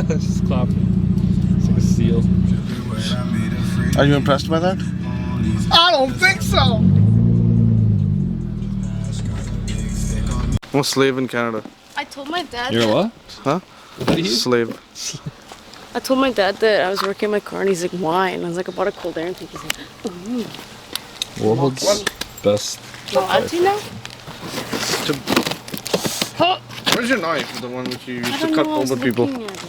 Just clapping. It's like a seal. Are you impressed by that? I don't think so! I'm a slave in Canada. I told my dad. You're what? Huh? What are you? Slave. I told my dad that I was working in my car and he's like, why? And I was like, I bought a cold air and he's like, World's best. oh, do you know? Where's your knife? The one which you used I to don't cut know, I was open people. looking at it. I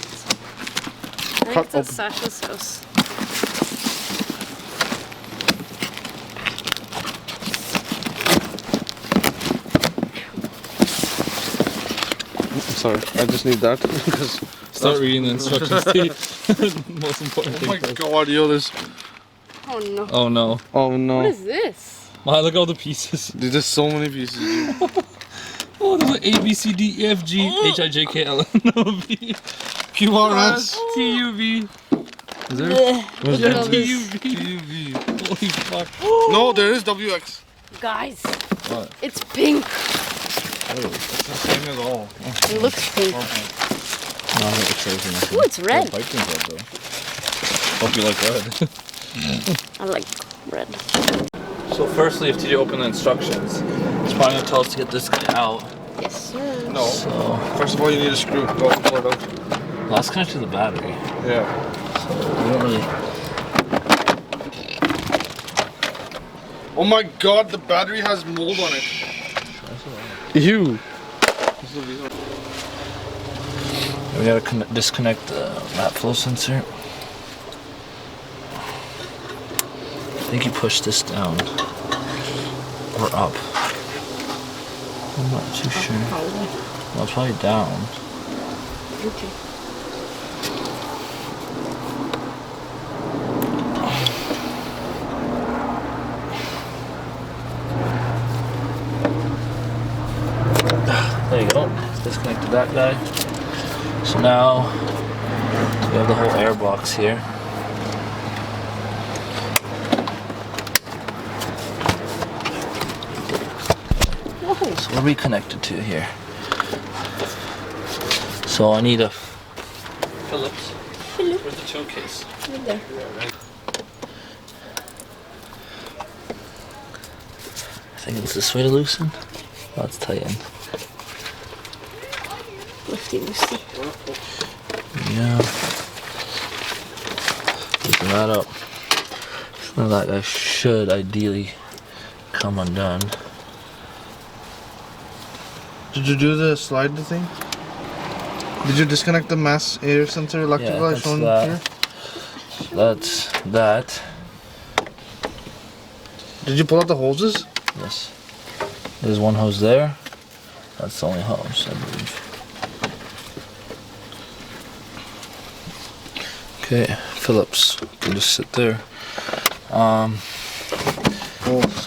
think Cut it's at open. Sasha's house. Sorry, I just need that because. Start reading the instructions, Steve. Most important thing. Oh my god, yo, this. Oh no. Oh no. Oh no. What is this? Wow, look at all the pieces. Dude, there's so many pieces, dude. Oh, there's like A, B, C, D, E, F, G, H, I, J, K, L, N, O, V, Q, R, S. T, U, V. Is there? Look at all T, this. U, V. Holy fuck. No, there is WX. Guys, What? it's pink. Oh, It's the same as all. It looks pink. no, I think it's crazy. Ooh, it's red. Red though. Hope you like red. I like red. So firstly, if you open the instructions, it's probably gonna tell us to get this guy out. Yes, sir. No. So First of all, you need a screw. Go pull it out. let's connect to the battery. Yeah. So we don't really. Oh my god, the battery has mold on it. Ew. We gotta disconnect the map flow sensor. I think you push this down or up. I'm not too sure. Well, it's probably down. Okay. There you go. Disconnected that guy. So now we have the whole air box here. So what are we connected to here? So I need a Phillips. Where's the tool case? Right there. I think it's this way to loosen. Oh, it's tightened. Lifty loosey. Yeah. Loosen that up. So now that guy should ideally come undone. Did you do the slide thing? Did you disconnect the mass air sensor electrical I that's shown that. here? That's that. Did you pull out the hoses? Yes. There's one hose there. That's the only hose, I believe. Okay, Phillips. You can just sit there. So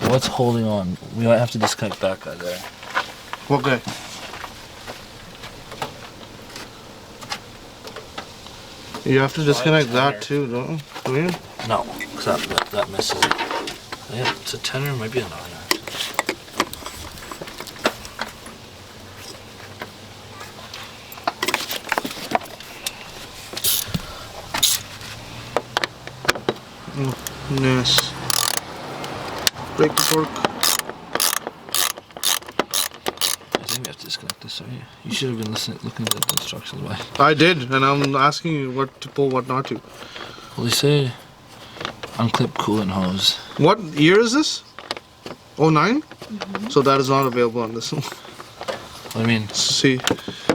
what's holding on? We might have to disconnect that guy there. Okay. You have to disconnect that too, don't you? No, because that misses it. Yeah, it's a 10 or maybe a 9. Yes. Break the torque. I think we have to disconnect this, sorry. You should have been looking at the instructions. Why? I did, and I'm asking you what to pull, what not to. Well, they say unclip coolant hose. What year is this? 09? So that is not available on this one. What do you mean? See,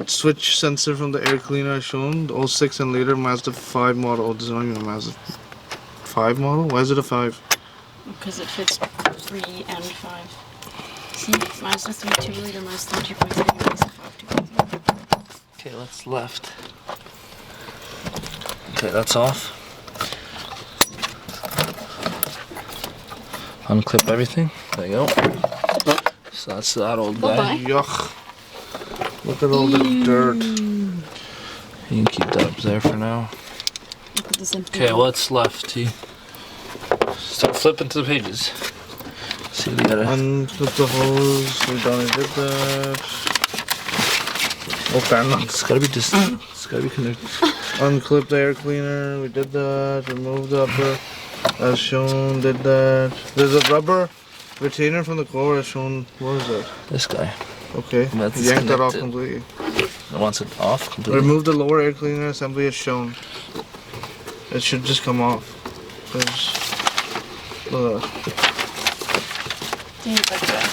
switch sensor from the air cleaner I shown, the 06 and later Mazda 5 model. Oh, this is not even a Mazda 5 model? Why is it a 5? Because it fits 3 and 5. See, Mazda 3 2 liter, Mazda 2.3, Mazda 5 2.3. Okay, that's left. Okay, that's off. Unclip everything. There you go. So that's that old guy. Bye-bye. Yuck. Look at all the dirt. You can keep that up there for now. Look at this empty Okay, one. what's left? T. Start flipping to the pages. See, we gotta. Unclip the hose. We done did that. Oh, fan locks. It's gotta be just. It's gotta be connected. Unclip the air cleaner. We did that. Remove the upper as shown. Did that. There's a rubber retainer from the core as shown. What is that? This guy. Okay. That's Yank that off disconnected. completely. It wants it off completely. Remove the lower air cleaner assembly as shown. It should just come off. Look at that. Do you need like that?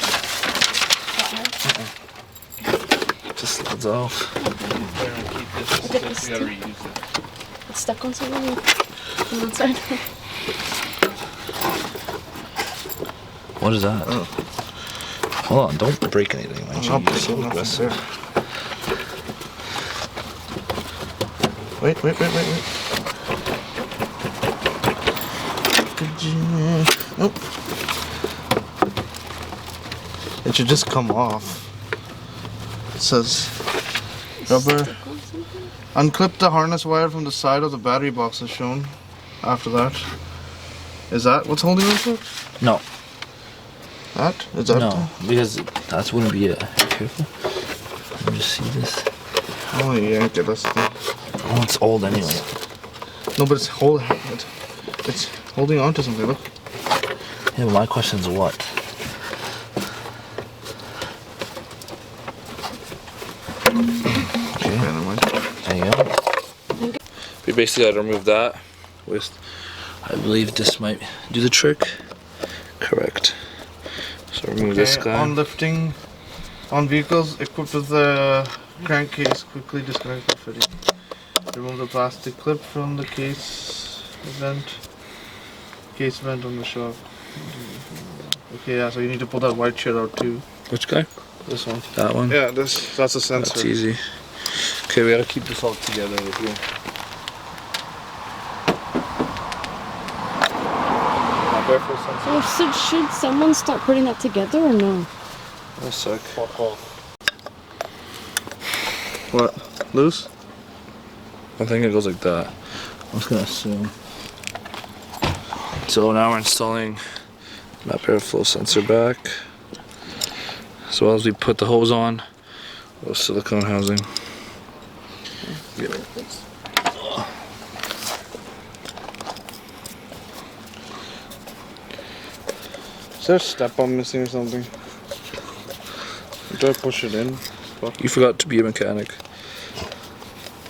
Just slides off. Look at this. It's stuck on something on the outside. What is that? Oh. Hold on, don't break anything, man. I'll You're break so nothing aggressive. Wait. Nope. It should just come off. It says rubber. Unclip the harness wire from the side of the battery box as shown. After that. Is that what's holding on to it? No, That? Is that? no, because that wouldn't be it. Careful. Let me just see this. Oh, yeah, okay, that's the thing. Oh, it's old anyway. No, but it's it's holding on to something. Look. Yeah, but my question is what? Okay, never mind. There you go. We basically got to remove that. I believe this might do the trick. Correct. So remove this guy. On lifting, on vehicles equipped with the crankcase, quickly disconnect the fitting. Remove the plastic clip from the case vent on the shock. Okay, yeah, so you need to pull that white shit out too. Which guy? This one. That one? Yeah, that's a sensor. That's easy. Okay, we gotta keep this all together with you. So should someone start putting that together or no? A sec. What? Loose? I think it goes like that. I'm just gonna assume. So now we're installing map airflow sensor back. As well as we put the hose on, little silicone housing. Is there a step I'm missing or something? Do I push it in? Fuck. You forgot to be a mechanic.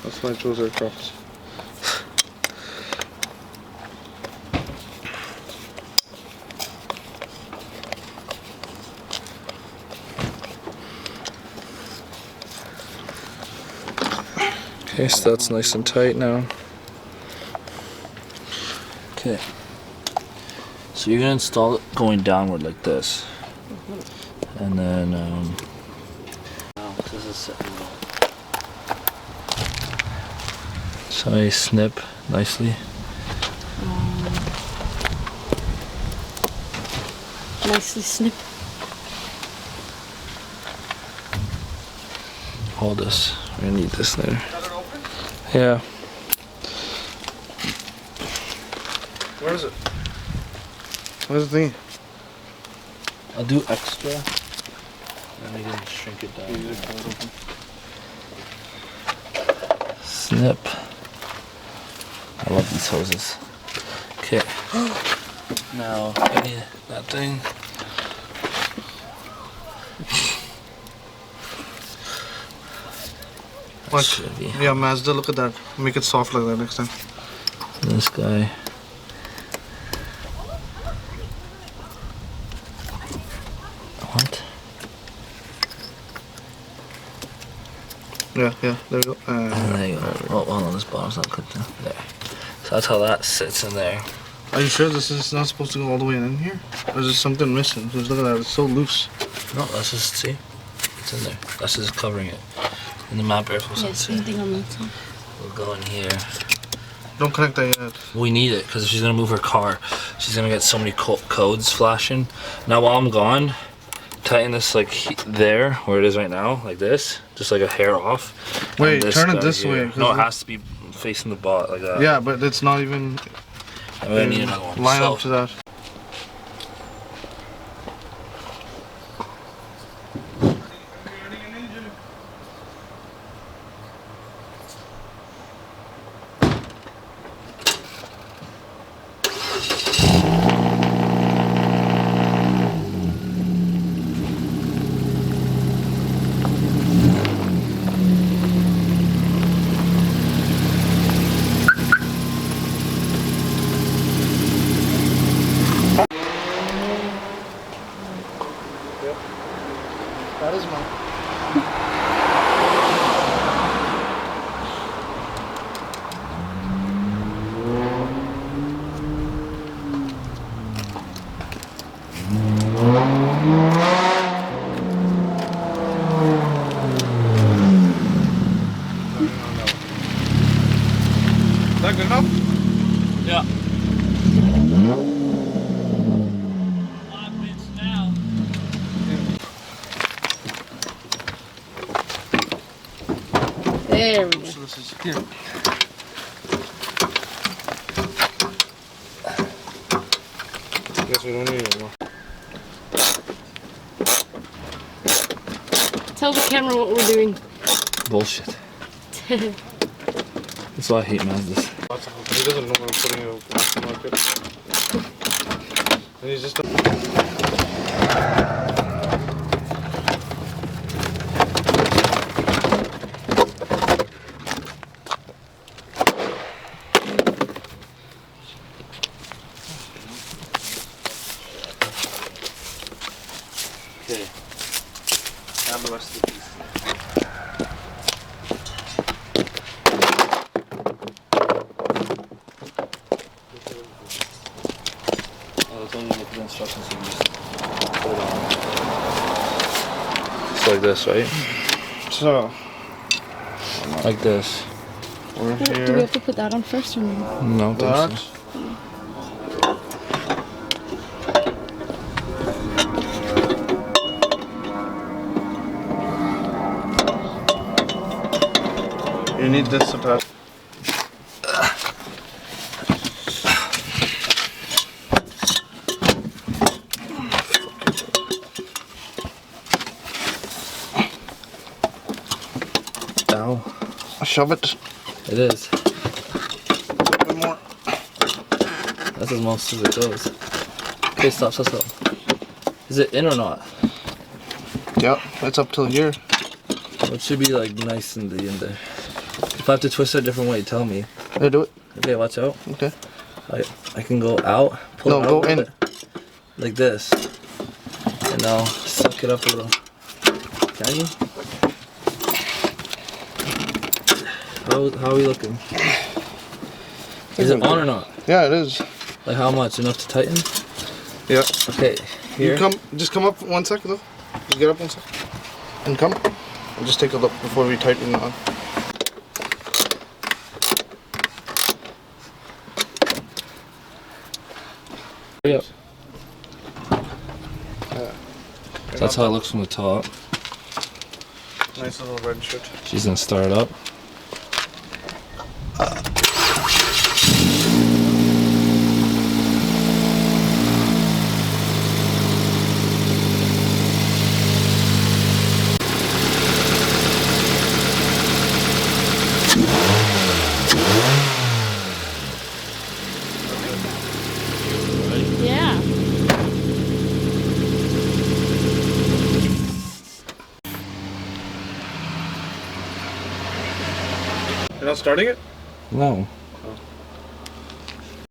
That's why I chose aircraft. Okay, so that's nice and tight now. Okay. So you're gonna install it going downward like this. And then, this is sitting low. So I snip nicely. Nicely snip. Hold this. We're gonna need this later. Yeah. Where is it? Where's the thing? I'll do extra. And we can shrink it down. Snip. I love these hoses. Okay. Now I need that thing. What? Should be. Yeah, Mazda, look at that. Make it soft like that next time. This guy. What? Yeah, there we go. There you go. Oh, hold on, this bottom's not clipped in. There. So that's how that sits in there. Are you sure this is not supposed to go all the way in here? Or is there something missing? Because look at that, it's so loose. No, that's just, see? It's in there. That's just covering it. In the map airflow Yeah, sensor. same thing on that side. We'll go in here. Don't connect that yet. We need it because if she's gonna move her car, she's gonna get so many codes flashing. Now while I'm gone, tighten this like there where it is right now, like this, just like a hair off. Wait, And this turn it guy this here. way. No, it has to be facing the bot like that. Yeah, but it's not even And we're gonna need another one. line So, up to that. That is mine. Is that good enough? Yeah. 5 minutes now. There we go. So this is here. Guess we don't need it anymore. Tell the camera what we're doing. Bullshit. That's why I hate Mazdas. He doesn't know I'm putting it on the market. And he's just. Okay. Now the rest of the piece. Oh, it's only look at the instructions, so you just put it on. It's like this, right? So, Like this. we're Do we here. have to put that on first or no? No, That. this. You need this attached. Ow. Shove it. It is. A bit more. That's as most as it goes. Okay, stop. Is it in or not? Yep, it's up till here. It should be like nice in the end there. If I have to twist it a different way, tell me. Yeah, do it. Okay, watch out. Okay. I can go out, pull No, it out go a little in. bit, like this, and I'll suck it up a little. Can you? How are we looking? Is it on or not? Yeah, it is. Like how much? Enough to tighten? Yeah. Okay, here. Just come up 1 second though. Just get up 1 second. And come. And just take a look before we tighten it on. Yep. Yeah. That's how it looks from the top. Nice little red shirt. She's gonna start up. Yeah. You're not starting it? No.